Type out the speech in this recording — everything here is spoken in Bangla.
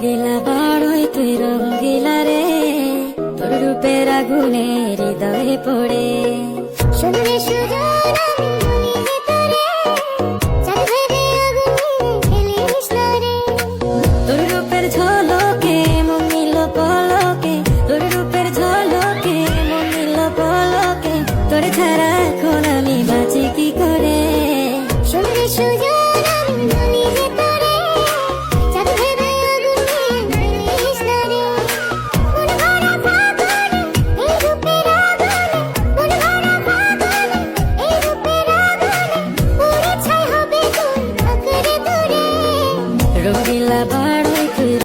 রঙ্গিলা বড়ই তুই রঙ্গিলা রে, তোর রূপের আগুনে হৃদয়ে পড়ে। শুনলে সুজন আমি বলি তোরে, চাঁদ ভেবে আগুনে খেলিস না রে। তোর রূপের ঝড়